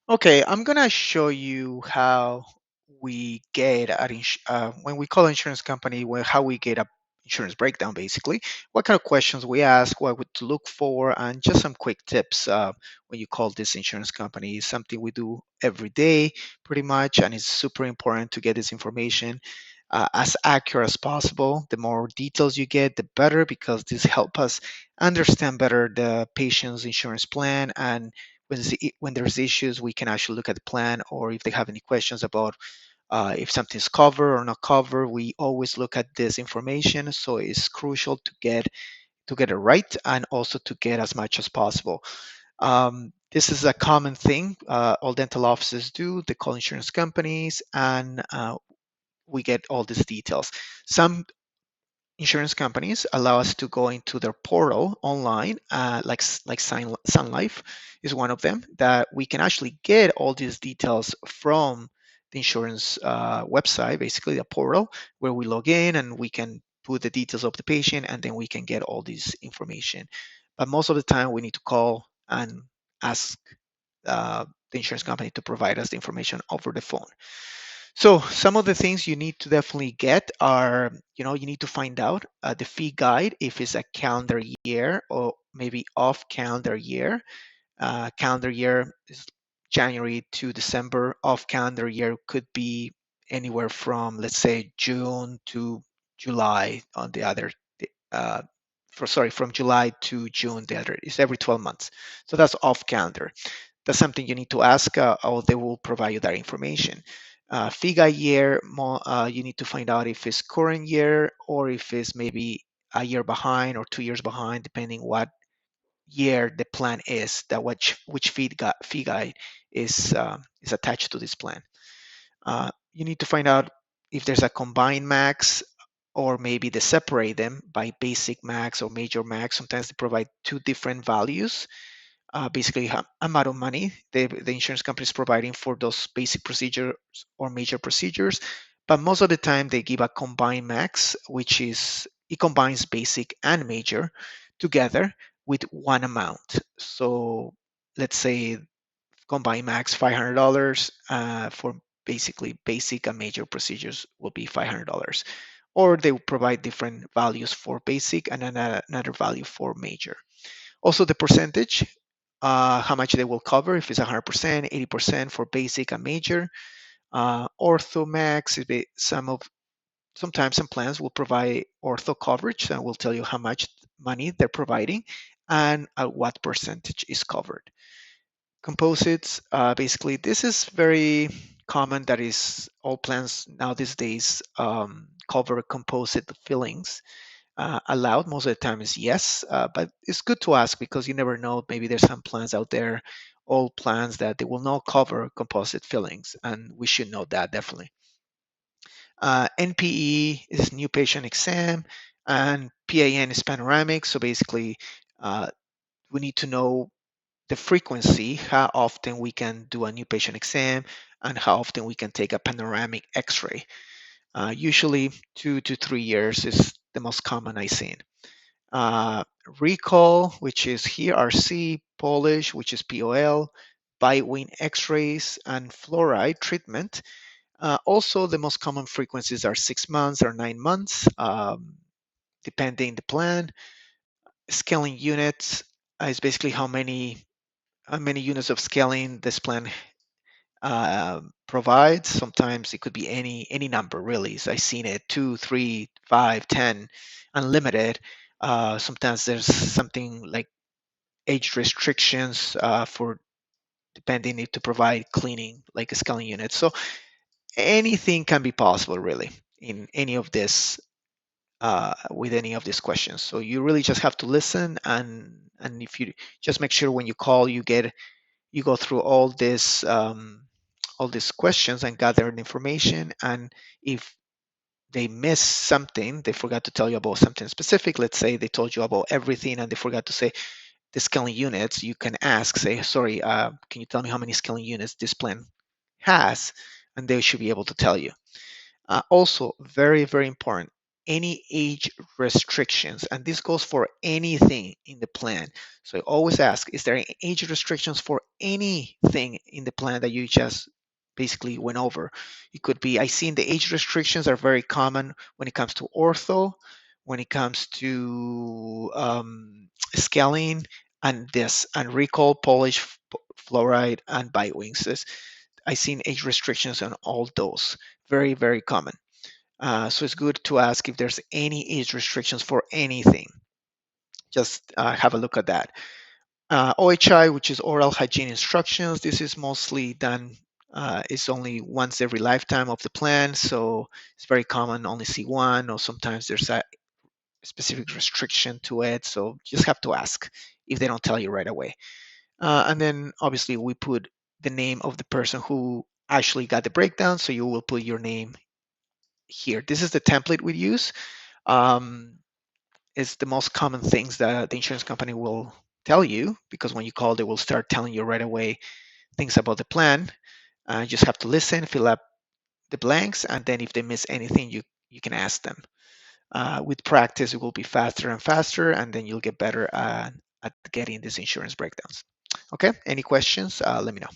Okay, I'm gonna show you how we get when we call insurance company, how we get a insurance breakdown, basically, what kind of questions we ask, to look for, and just some quick tips when you call this insurance company. Is something we do every day, pretty much, and it's super important to get this information as accurate as possible. The more details you get, the better, because this help us understand better the patient's insurance plan, and when there's issues, we can actually look at the plan, or if they have any questions about if something's covered or not covered, we always look at this information. So it's crucial to get it right, and also to get as much as possible. This is a common thing all dental offices do. They call insurance companies, and we get all these details. Some insurance companies allow us to go into their portal online, like Sun Life is one of them, that we can actually get all these details from the insurance website, basically a portal where we log in and we can put the details of the patient, and then we can get all this information. But most of the time, we need to call and ask the insurance company to provide us the information over the phone. So some of the things you need to definitely get are, you need to find out the fee guide, if it's a calendar year or maybe off calendar year. Calendar year is January to December. Off calendar year could be anywhere from, let's say, June to July on the other. Uh, from July to June, the other is every 12 months. So that's off calendar. That's something you need to ask, or they will provide you that information. FIGA year, you need to find out if it's current year or if it's maybe a year behind or 2 years behind, depending what year the plan is, that which fee guide is attached to this plan. You need to find out if there's a combined max, or maybe they separate them by basic max or major max. Sometimes they provide two different values, basically amount of money the insurance company is providing for those basic procedures or major procedures. But most of the time, they give a combined max, which is it combines basic and major together with one amount. So let's say combined max $500 for basically basic and major procedures will be $500, or they will provide different values for basic and another value for major. Also, the percentage, how much they will cover, if it's 100%, 80% for basic and major. Ortho max, sometimes some plans will provide ortho coverage and will tell you how much money they're providing and at what percentage is covered. Composites, basically, this is very common. That is, all plans now these days cover composite fillings. Allowed most of the time is yes, but it's good to ask, because you never know. Maybe there's some plans out there, old plans, that they will not cover composite fillings, and we should know that definitely. NPE is new patient exam, and PAN is panoramic. So basically, uh, we need to know the frequency, how often we can do a new patient exam, and how often we can take a panoramic X-ray. Usually, 2 to 3 years is the most common I've seen. uh, Recall, which is here, RC, Polish, which is POL, bite wing X-rays, and fluoride treatment. Also, the most common frequencies are 6 months or 9 months, depending the plan. Scaling units is basically how many units of scaling this plan provides. Sometimes it could be any number, really. So I've seen it 2, 3, 5, 10, unlimited. Sometimes there's something like age restrictions for depending if to provide cleaning, like a scaling unit. So anything can be possible, really, in any of this with any of these questions. So you really just have to listen, and if you just make sure when you call, you go through all these questions and gather information. And if they miss something, they forgot to tell you about something specific. Let's say they told you about everything and they forgot to say the scaling units. You can ask, say, sorry, can you tell me how many scaling units this plan has? And they should be able to tell you. Also, very, very important. any age restrictions, and this goes for anything in the plan. So always ask, is there any age restrictions for anything in the plan that you just basically went over? It could be, I seen the age restrictions are very common when it comes to ortho, when it comes to scaling, and this, and recall, polish, fluoride, and bite wings. I seen age restrictions on all those. Very, very common. So it's good to ask if there's any age restrictions for anything. Just have a look at that. OHI, which is oral hygiene instructions, this is mostly done. It's only once every lifetime of the plan, so it's very common. Only see one, or sometimes there's a specific restriction to it. So just have to ask if they don't tell you right away. And then obviously we put the name of the person who actually got the breakdown. So you will put your name here. This is the template we use. Um, it's the most common things that the insurance company will tell you, because when you call, they will start telling you right away things about the plan. You just have to listen, fill up the blanks, and then if they miss anything, you can ask them. With practice, it will be faster and faster, and then you'll get better at getting these insurance breakdowns. Okay, any questions? Let me know.